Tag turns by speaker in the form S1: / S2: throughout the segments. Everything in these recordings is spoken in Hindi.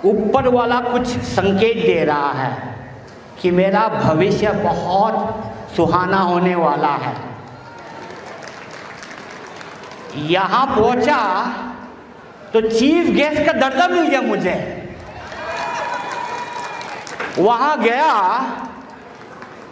S1: ऊपर वाला कुछ संकेत दे रहा है कि मेरा भविष्य बहुत सुहाना होने वाला है। यहाँ पहुंचा तो चीफ गेस्ट का दर्जा मिल गया मुझे। वहां गया,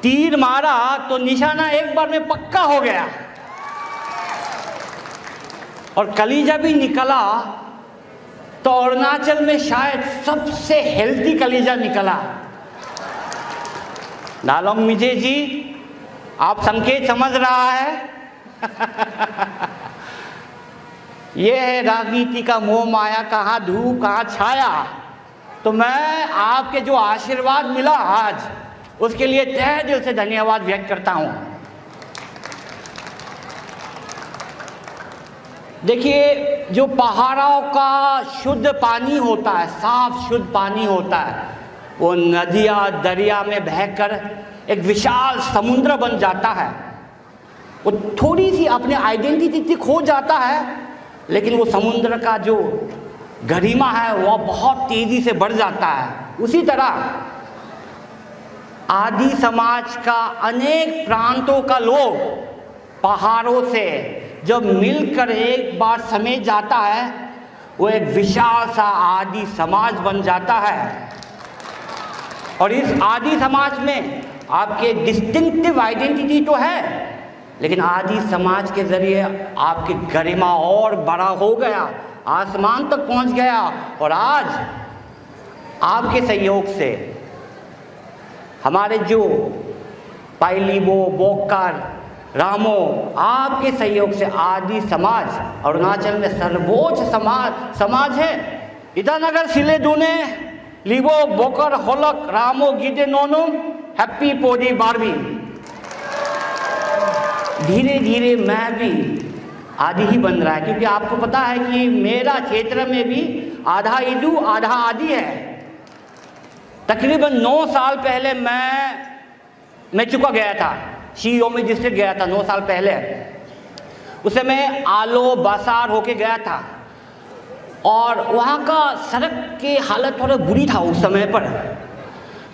S1: तीर मारा तो निशाना एक बार में पक्का हो गया और कलीजा भी निकला तो अरुणाचल में शायद सबसे हेल्दी कलीजा निकला। नालोंग मिजे जी, आप संकेत समझ रहा है? ये है राजनीति का मोह माया, कहाँ धूप कहाँ छाया। तो मैं आपके जो आशीर्वाद मिला आज, उसके लिए तहे दिल से धन्यवाद व्यक्त करता हूँ। देखिए, जो पहाड़ों का शुद्ध पानी होता है, साफ शुद्ध पानी होता है, वो नदियाँ दरिया में बहकर एक विशाल समुद्र बन जाता है। वो थोड़ी सी अपने आइडेंटिटी खो जाता है, लेकिन वो समुद्र का जो गरिमा है वह बहुत तेजी से बढ़ जाता है। उसी तरह आदि समाज का अनेक प्रांतों का लोग पहाड़ों से जब मिलकर एक बार समेट जाता है, वो एक विशाल सा आदि समाज बन जाता है। और इस आदि समाज में आपके डिस्टिंक्टिव आइडेंटिटी तो है, लेकिन आदि समाज के जरिए आपकी गरिमा और बड़ा हो गया, आसमान तक पहुंच गया। और आज आपके सहयोग से हमारे जो पाइलिबो, बोकर, रामो, आपके सहयोग से आदि समाज अरुणाचल में सर्वोच्च समाज है। ईटानगर सिले दूने लिबो बोकर होलक रामो गीदे नोनुम हैप्पी पोदी बारबी। धीरे धीरे मैं भी आदि ही बन रहा है, क्योंकि आपको पता है कि मेरा क्षेत्र में भी आधा इदू आधा आदि है। तकरीबन 9 साल पहले मैं चुका गया था, शीओमी डिस्ट्रिक्ट गया था 9 साल पहले। उस समय आलो बासार होके गया था और वहाँ का सड़क की हालत थोड़ा बुरी था उस समय पर।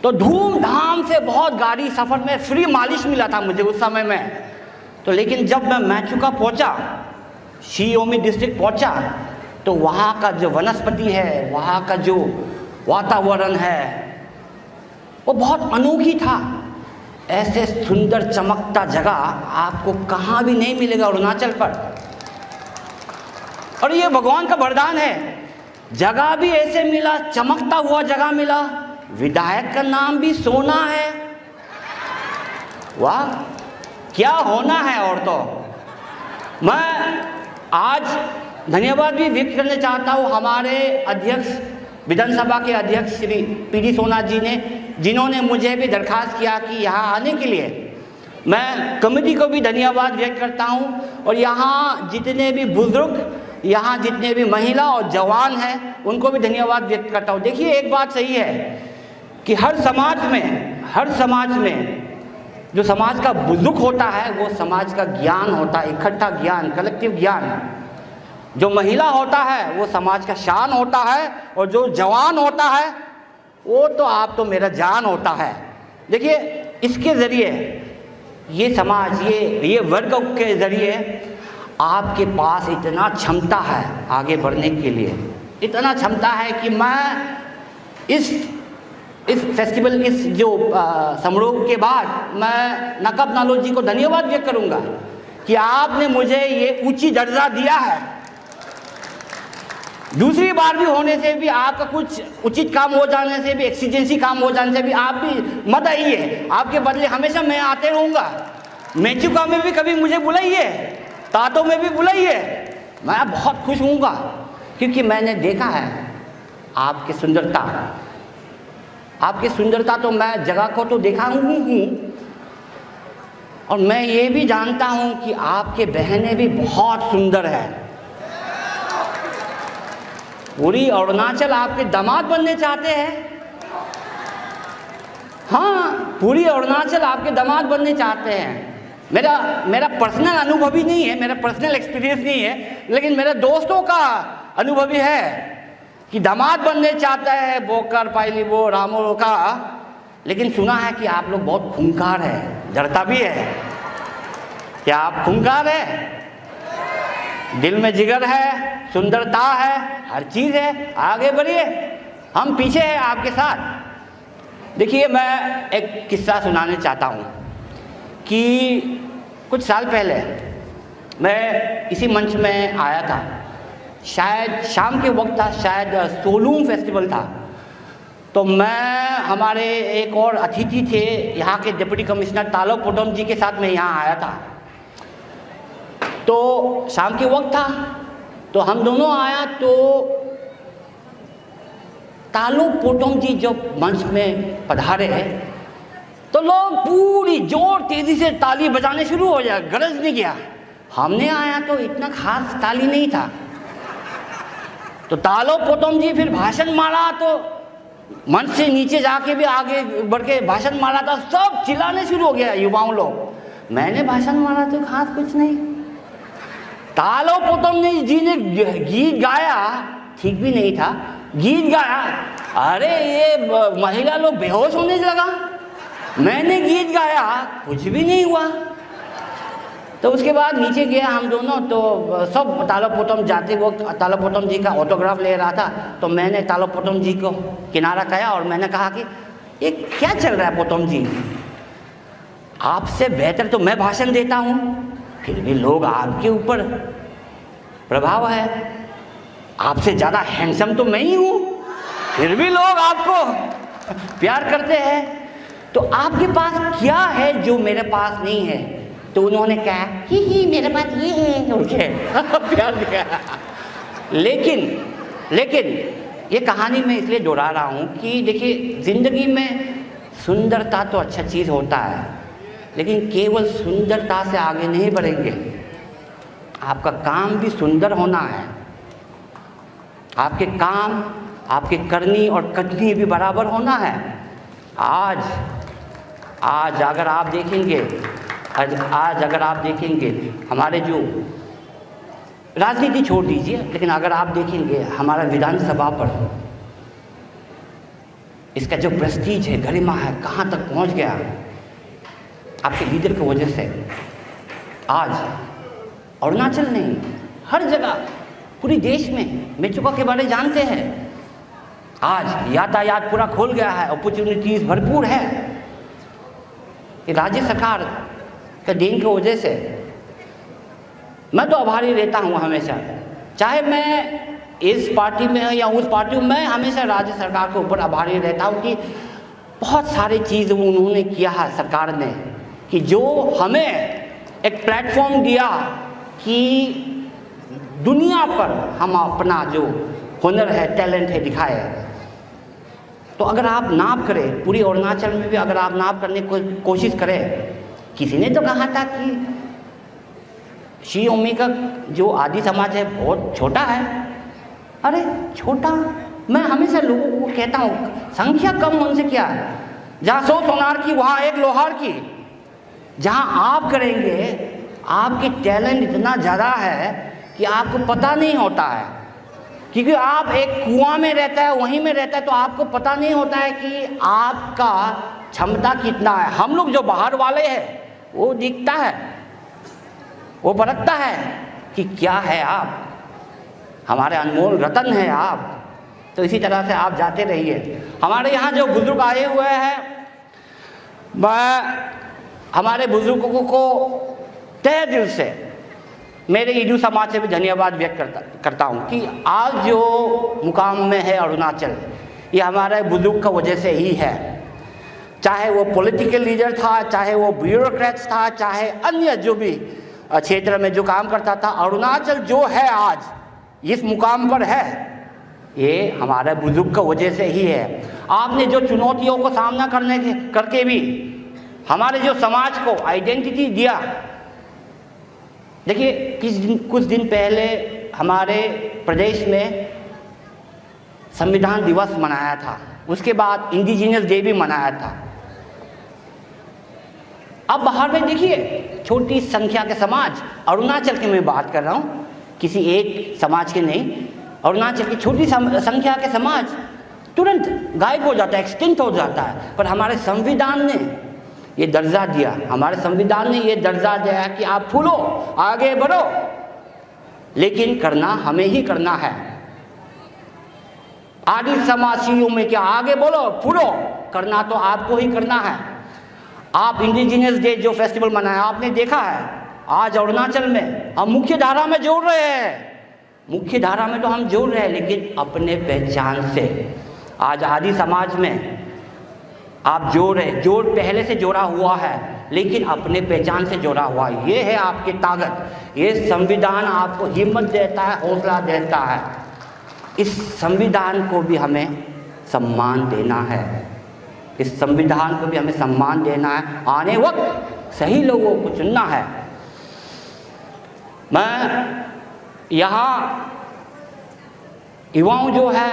S1: तो धूमधाम से बहुत गाड़ी सफ़र में फ्री मालिश मिला था मुझे उस समय में। तो लेकिन जब मैं मैचुका पहुँचा, शीओमी डिस्ट्रिक्ट पहुँचा, तो वहाँ का जो वनस्पति है, वहाँ का जो वातावरण है, वो बहुत अनोखी था। ऐसे सुंदर चमकता जगह आपको कहाँ भी नहीं मिलेगा अरुणाचल पर। और ये भगवान का वरदान है, जगह भी ऐसे मिला, चमकता हुआ जगह मिला, विधायक का नाम भी सोना है। वाह, क्या होना है। और तो मैं आज धन्यवाद भी व्यक्त करना चाहता हूँ हमारे अध्यक्ष, विधानसभा के अध्यक्ष श्री पीडी सोना जी ने, जिन्होंने मुझे भी दरखास्त किया कि यहाँ आने के लिए। मैं कमेटी को भी धन्यवाद व्यक्त करता हूँ और यहाँ जितने भी बुजुर्ग, यहाँ जितने भी महिला और जवान हैं, उनको भी धन्यवाद व्यक्त करता हूँ। देखिए, एक बात सही है कि हर समाज में जो समाज का बुजुर्ग होता है, वो समाज का ज्ञान होता है, इकट्ठा ज्ञान, कलेक्टिव ज्ञान। जो महिला होता है वो समाज का शान होता है, और जो जवान होता है वो तो आप तो मेरा जान होता है। देखिए, इसके ज़रिए ये समाज, ये वर्ग के ज़रिए आपके पास इतना क्षमता है आगे बढ़ने के लिए, इतना क्षमता है कि मैं इस फेस्टिवल, इस जो समारोह के बाद मैं नकब नालो जी को धन्यवाद व्यक्त करूंगा कि आपने मुझे ये ऊंची दर्जा दिया है। दूसरी बार भी होने से भी, आपका कुछ उचित काम हो जाने से भी, एक्सीजेंसी काम हो जाने से भी आप भी मत आइए, आपके बदले हमेशा मैं आते रहूँगा। मेचुका में भी कभी मुझे बुलाइए, तातो में भी बुलाइए, मैं बहुत खुश हूँगा, क्योंकि मैंने देखा है आपकी सुंदरता तो मैं जगह को तो देखा हूँ, और मैं ये भी जानता हूँ कि आपके बहनें भी बहुत सुंदर है। पूरी अरुणाचल आपके दामाद बनने चाहते हैं। हाँ, पूरी अरुणाचल आपके दामाद बनने चाहते हैं। मेरा पर्सनल अनुभव ही नहीं है, मेरा पर्सनल एक्सपीरियंस नहीं है, लेकिन मेरे दोस्तों का अनुभव है कि दामाद बनने चाहता है बोकर पाइली वो रामो का, लेकिन सुना है कि आप लोग बहुत खूंखार है, डरता भी है। क्या आप खूंखार है? दिल में जिगर है, सुंदरता है, हर चीज़ है, आगे बढ़िए, हम पीछे हैं आपके साथ। देखिए, मैं एक किस्सा सुनाने चाहता हूँ कि कुछ साल पहले मैं इसी मंच में आया था, शायद शाम के वक्त था, शायद सोलूम फेस्टिवल था। तो मैं हमारे एक और अतिथि थे यहाँ के डिप्टी कमिश्नर तालो पोटम जी के साथ मैं यहाँ आया था। तो शाम के वक्त था, तो हम दोनों आया, तो तालो पोटम जी जब मंच में पधारे तो लोग पूरी जोर तेजी से ताली बजाने शुरू हो जाए, गरज नहीं गया। हमने आया तो इतना खास ताली नहीं था। तो तालो पोटम जी फिर भाषण मारा, तो मंच से नीचे जाके भी आगे बढ़ के भाषण मारा था, सब चिल्लाने शुरू हो गया युवाओं लोग। मैंने भाषण मारा तो खास कुछ नहीं। तालो पोटम जी ने गीत गाया, ठीक भी नहीं था, गीत गाया, अरे ये महिला लोग बेहोश होने लगा। मैंने गीत गाया, कुछ भी नहीं हुआ। तो उसके बाद नीचे गया हम दोनों, तो सब तालो पोटम जाते वक्त तालो पोटम जी का ऑटोग्राफ ले रहा था। तो मैंने तालो पोटम जी को किनारा किया और मैंने कहा कि ये क्या चल रहा है पोटम जी, आपसे बेहतर तो मैं भाषण देता हूँ, फिर भी लोग आपके ऊपर प्रभाव है, आपसे ज़्यादा हैंडसम तो मैं ही हूँ, फिर भी लोग आपको प्यार करते हैं। तो आपके पास क्या है जो मेरे पास नहीं है? तो उन्होंने कहा ही मेरे पास ये है, उनके प्यार दिया। लेकिन ये कहानी मैं इसलिए दोहरा रहा हूँ कि देखिए, ज़िंदगी में सुंदरता तो अच्छा चीज़ होता है, लेकिन केवल सुंदरता से आगे नहीं बढ़ेंगे, आपका काम भी सुंदर होना है। आपके काम, आपके करनी और कथनी भी बराबर होना है। आज अगर आप देखेंगे हमारे जो राजनीति छोड़ दीजिए, लेकिन अगर आप देखेंगे हमारा विधानसभा पर इसका जो प्रेस्टीज है, गरिमा है, कहाँ तक पहुँच गया, आपके लीडर की वजह से। आज अरुणाचल नहीं, हर जगह पूरी देश में मेचुका के बारे जानते हैं। आज यातायात पूरा खोल गया है, अपॉर्चुनिटीज़ भरपूर है। ये राज्य सरकार का देन की वजह से मैं तो आभारी रहता हूँ हमेशा, चाहे मैं इस पार्टी में या उस पार्टी में, मैं हमेशा राज्य सरकार के ऊपर आभारी रहता हूँ कि बहुत सारी चीज़ उन्होंने किया है सरकार ने, कि जो हमें एक प्लेटफॉर्म दिया कि दुनिया पर हम अपना जो हुनर है, टैलेंट है, दिखाए। तो अगर आप नाप करें, पूरी अरुणाचल में भी अगर आप नाप करने की कोशिश करें, किसी ने तो कहा था कि शी ओमी का जो आदि समाज है बहुत छोटा है। अरे छोटा, मैं हमेशा लोगों को कहता हूँ संख्या कम होने से क्या है, जहाँ 100 सोनार की वहाँ 1 लोहार की। जहाँ आप करेंगे, आपकी टैलेंट इतना ज़्यादा है कि आपको पता नहीं होता है, क्योंकि आप एक कुआं में रहता है, वहीं में रहता है, तो आपको पता नहीं होता है कि आपका क्षमता कितना है। हम लोग जो बाहर वाले हैं वो दिखता है, वो बरतता है कि क्या है आप, हमारे अनमोल रतन है आप। तो इसी तरह से आप जाते रहिए। हमारे यहाँ जो बुजुर्ग आए हुए हैं, मैं हमारे बुजुर्गों को तहे दिल से, मेरे ईडू समाज से भी धन्यवाद व्यक्त करता हूँ कि आज जो मुकाम में है अरुणाचल, ये हमारे बुजुर्ग का वजह से ही है। चाहे वो पॉलिटिकल लीडर था, चाहे वो ब्यूरोक्रेट्स था, चाहे अन्य जो भी क्षेत्र में जो काम करता था, अरुणाचल जो है आज इस मुकाम पर है, ये हमारे बुजुर्ग का वजह से ही है। आपने जो चुनौतियों को सामना करके भी हमारे जो समाज को आइडेंटिटी दिया। देखिए, कुछ दिन पहले हमारे प्रदेश में संविधान दिवस मनाया था, उसके बाद इंडिजिनियस डे भी मनाया था। अब बाहर में देखिए, छोटी संख्या के समाज, अरुणाचल की मैं बात कर रहा हूँ, किसी एक समाज के नहीं, अरुणाचल की छोटी संख्या के समाज तुरंत गायब हो जाता है, एक्सटिंक्ट हो जाता है। पर हमारे संविधान ने ये दर्जा दिया, हमारे संविधान ने ये दर्जा दिया कि आप फूलो, आगे बढ़ो, लेकिन करना हमें ही करना है। आदि समाजियों में क्या, आगे बोलो, फूलो, करना तो आपको ही करना है। आप इंडिजिनियस डे जो फेस्टिवल मनाया आपने देखा है, आज अरुणाचल में हम मुख्य धारा में जोड़ रहे हैं, मुख्य धारा में तो हम जोड़ रहे हैं, लेकिन अपने पहचान से। आज आदि समाज में आप जोड़ पहले से जोड़ा हुआ है, लेकिन अपने पहचान से जोड़ा हुआ है। ये है आपकी ताकत, ये संविधान आपको हिम्मत देता है, हौसला देता है। इस संविधान को भी हमें सम्मान देना है, इस संविधान को भी हमें सम्मान देना है। आने वक्त सही लोगों को चुनना है। मैं यहाँ युवाओं जो है,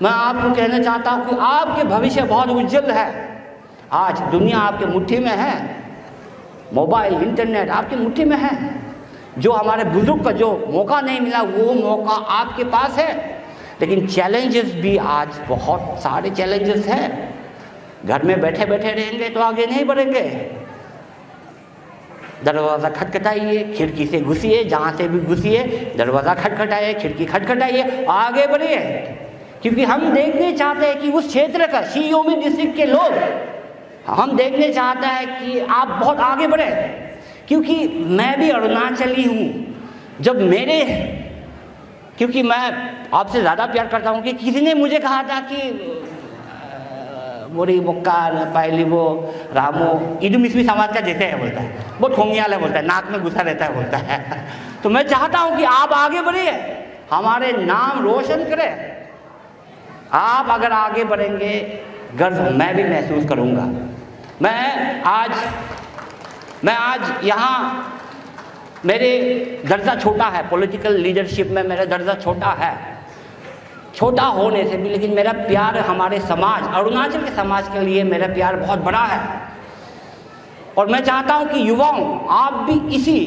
S1: मैं आपको कहना चाहता हूँ कि आपके भविष्य बहुत उज्जवल है। आज दुनिया आपके मुट्ठी में है, मोबाइल, इंटरनेट आपकी मुट्ठी में है। जो हमारे बुजुर्ग का जो मौका नहीं मिला, वो मौका आपके पास है। लेकिन चैलेंजेस भी आज बहुत सारे चैलेंजेस हैं। घर में बैठे बैठे रहेंगे तो आगे नहीं बढ़ेंगे। दरवाज़ा खटखटाइए, खिड़की से घुसिए, जहाँ से भी घुसिए, दरवाज़ा खटखटाइए, खिड़की खटखटाइए, आगे बढ़िए। क्योंकि हम देखने चाहते हैं कि उस क्षेत्र का शीयोमी डिस्ट्रिक्ट के लोग, हम देखने चाहते हैं कि आप बहुत आगे बढ़े। क्योंकि मैं भी अरुणाचली हूँ। जब मेरे, क्योंकि मैं आपसे ज़्यादा प्यार करता हूँ कि किसी ने मुझे कहा था कि बोरी मुक्कार पहली वो रामो इडुमिस्मी समाज का जैसे है बोलता है, बहुत होंगियाल है बोलता है, नाक में घुसा रहता है बोलता है। तो मैं चाहता हूँ कि आप आगे बढ़िए, हमारे नाम रोशन करें। आप अगर आगे बढ़ेंगे, गर्व मैं भी महसूस करूँगा। मैं आज यहाँ, मेरे दर्जा छोटा है, पॉलिटिकल लीडरशिप में मेरा दर्जा छोटा है, छोटा होने से भी, लेकिन मेरा प्यार हमारे समाज, अरुणाचल के समाज के लिए मेरा प्यार बहुत बड़ा है। और मैं चाहता हूं कि युवाओं, आप भी इसी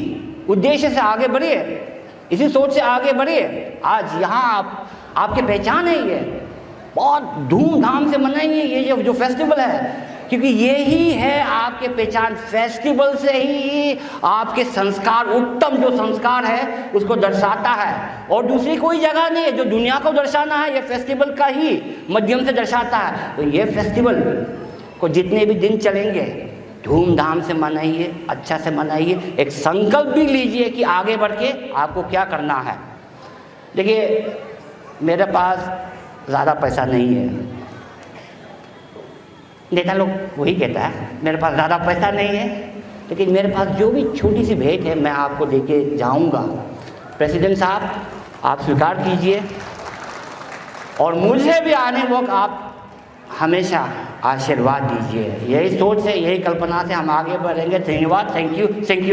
S1: उद्देश्य से आगे बढ़िए, इसी सोच से आगे बढ़िए। आज यहाँ आपकी पहचान है, ये बहुत धूमधाम से मनाइए ये जो फेस्टिवल है, क्योंकि ये ही है आपके पहचान। फेस्टिवल से ही आपके संस्कार, उत्तम जो संस्कार है उसको दर्शाता है, और दूसरी कोई जगह नहीं है जो दुनिया को दर्शाना है, ये फेस्टिवल का ही माध्यम से दर्शाता है। तो ये फेस्टिवल को जितने भी दिन चलेंगे धूमधाम से मनाइए, अच्छा से मनाइए। एक संकल्प भी लीजिए कि आगे बढ़ के आपको क्या करना है। देखिए, मेरे पास ज़्यादा पैसा नहीं है, नेता लोग वही कहता है मेरे पास ज़्यादा पैसा नहीं है, लेकिन मेरे पास जो भी छोटी सी भेंट है मैं आपको देके जाऊंगा। प्रेसिडेंट साहब, आप स्वीकार कीजिए, और मुझे भी आने वक्त आप हमेशा आशीर्वाद दीजिए। यही सोच से, यही कल्पना से हम आगे बढ़ेंगे। धन्यवाद, थैंक यू वेरी